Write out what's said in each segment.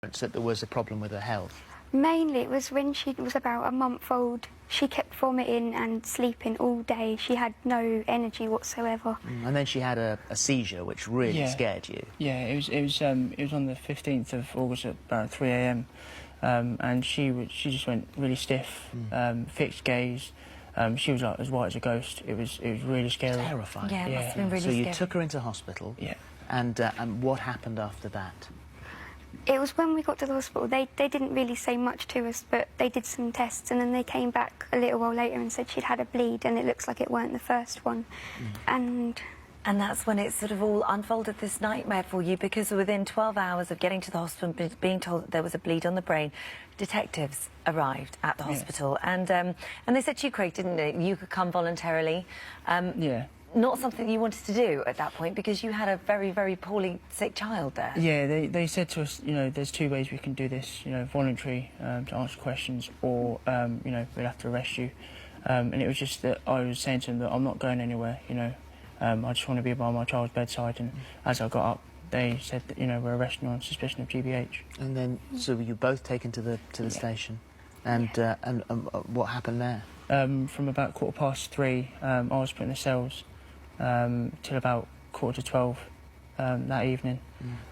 that there was a problem with her health? Mainly it was when she was about a month old. She kept vomiting and sleeping all day. She had no energy whatsoever. And then she had a seizure, which really scared you. Yeah, it was on the 15th of August at about 3 a.m. And she just went really stiff, fixed gaze. She was like as white as a ghost. It was really scary. Terrifying. Yeah, it must have been really scary. So you took her into hospital. Yeah. And what happened after that? It was when we got to the hospital. They didn't really say much to us, but they did some tests, and then they came back a little while later and said she'd had a bleed, and it looks like it weren't the first one. And that's when it sort of all unfolded, this nightmare for you, because within 12 hours of getting to the hospital and being told that there was a bleed on the brain, detectives arrived at the hospital, and they said to you, Craig, didn't they? You could come voluntarily. Yeah. Not something you wanted to do at that point, because you had a very, very poorly sick child there. Yeah, they said to us, you know, there's two ways we can do this, you know, voluntary to answer questions, or, you know, we'll have to arrest you. And it was just that I was saying to them that I'm not going anywhere, you know. I just want to be by my child's bedside, and as I got up, they said that, you know, we're arresting you on suspicion of GBH. And then, so were you both taken to the station? And, what happened there? From about 3:15, I was put in the cells till about 11:45 that evening.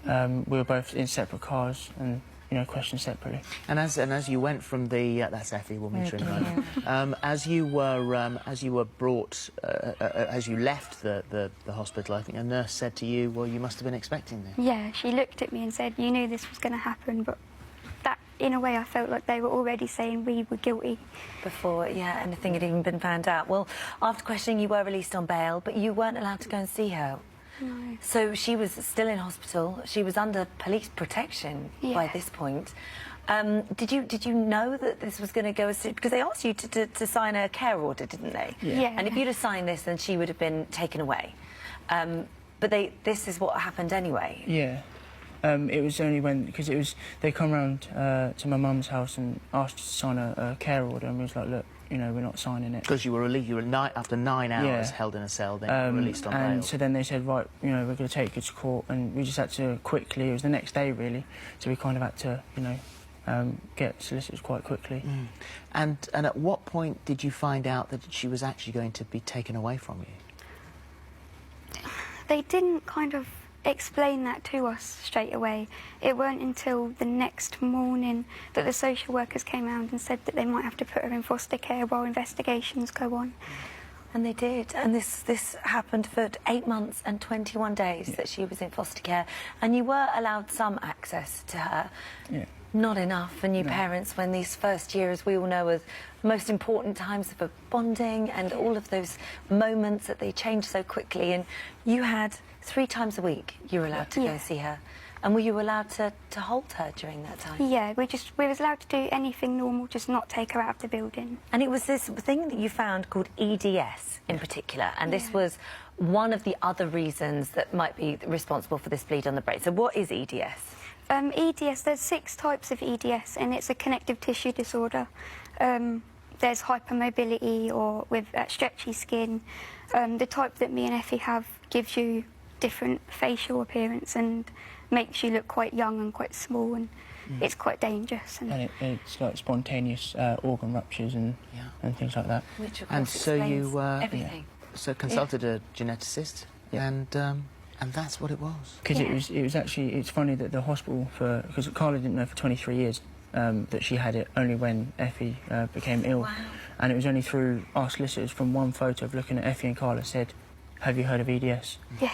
We were both in separate cars and, you know, questioned separately. And as you went from the that's Effie, we'll meet her in a moment. As you were brought, as you left the hospital, I think a nurse said to you, "Well, you must have been expecting this." yeah, she looked at me and said, "You knew this was going to happen," but that, in a way, I felt like they were already saying we were guilty. Before, anything had even been found out. Well, after questioning, you were released on bail, but you weren't allowed to go and see her. No. So she was still in hospital. She was under police protection by this point. Did you know that this was going to go as soon? Because they asked you to sign a care order, didn't they? Yeah. And if you'd have signed this, then she would have been taken away. But this is what happened anyway. Yeah. It was only when, because they come round to my mum's house and asked us to sign a care order, and we was like, look, you know, we're not signing it. Because you were released, after 9 hours held in a cell, then you were released on bail. And so then they said, right, you know, we're going to take you to court, and we just had to quickly, it was the next day really, so we kind of had to, you know, get solicitors quite quickly. And at what point did you find out that she was actually going to be taken away from you? They didn't kind of explain that to us straight away. It weren't until the next morning that the social workers came around and said that they might have to put her in foster care while investigations go on. And they did, and this happened for 8 months and 21 days that she was in foster care, and you were allowed some access to her. Yeah. Not enough for new parents, when these first years, we all know, are the most important times for bonding and all of those moments that they change so quickly. And you had 3 times a week you were allowed to go see her. And were you allowed to hold her during that time? Yeah, we was allowed to do anything normal, just not take her out of the building. And it was this thing that you found called EDS in particular, and this was one of the other reasons that might be responsible for this bleed on the brain. So what is EDS? EDS, there's 6 types of EDS, and it's a connective tissue disorder. There's hypermobility, or with stretchy skin. The type that me and Effie have gives you different facial appearance and makes you look quite young and quite small, and it's quite dangerous. And it's like spontaneous organ ruptures and things like that. Which of course And so you everything. so consulted a geneticist, and that's what it was. Because it was actually, it's funny that the hospital, because Carla didn't know for 23 years that she had it, only when Effie became ill. Wow. And it was only through our solicitors, from one photo of looking at Effie and Carla, said, have you heard of EDS? Yeah.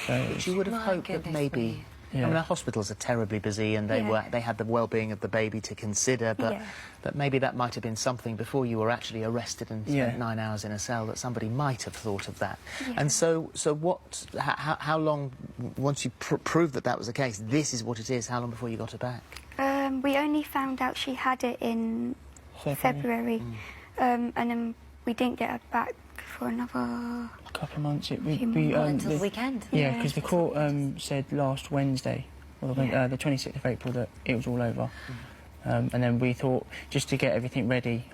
But you would have hoped that maybe... I mean, our hospitals are terribly busy, and they had the well-being of the baby to consider, but maybe that might have been something before you were actually arrested and spent 9 hours in a cell, that somebody might have thought of that. And so how long, once you proved that was the case, this is what it is, how long before you got her back? We only found out she had it in February, and then we didn't get her back for another... couple of months. Until the weekend. Yeah, because the court said last Wednesday, or the 26th of April, that it was all over. And then we thought, just to get everything ready,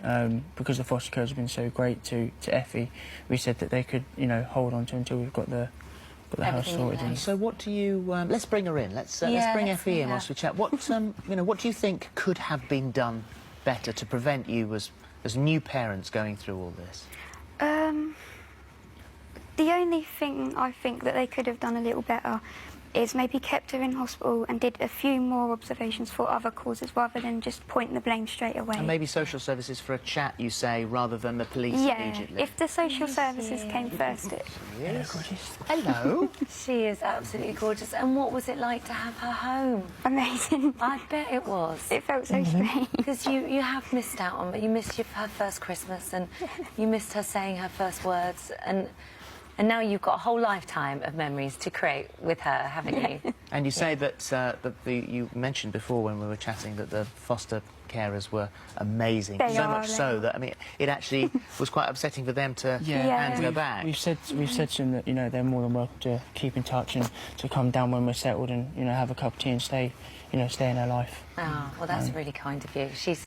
because the foster care has been so great to Effie, we said that they could, you know, hold on to until we've got the got the house sorted. And so what do you... let's bring her in. Let's bring Effie in whilst we chat. What, you know, what do you think could have been done better to prevent you as new parents going through all this? The only thing I think that they could have done a little better is maybe kept her in hospital and did a few more observations for other causes rather than just pointing the blame straight away. And maybe social services for a chat, you say, rather than the police immediately. If the social services came first. Hello. She is absolutely gorgeous. And what was it like to have her home? Amazing. I bet it was. It felt so strange. Because you have missed out on it. You missed her first Christmas and you missed her saying her first words. And now you've got a whole lifetime of memories to create with her, haven't you? And you say that, you mentioned before when we were chatting that the foster carers were amazing. They so are, much so that, I mean, it actually was quite upsetting for them to hand her back. We've said to them that, you know, they're more than welcome to keep in touch and to come down when we're settled and, you know, have a cup of tea and stay in her life. Oh, well, that's really kind of you. She's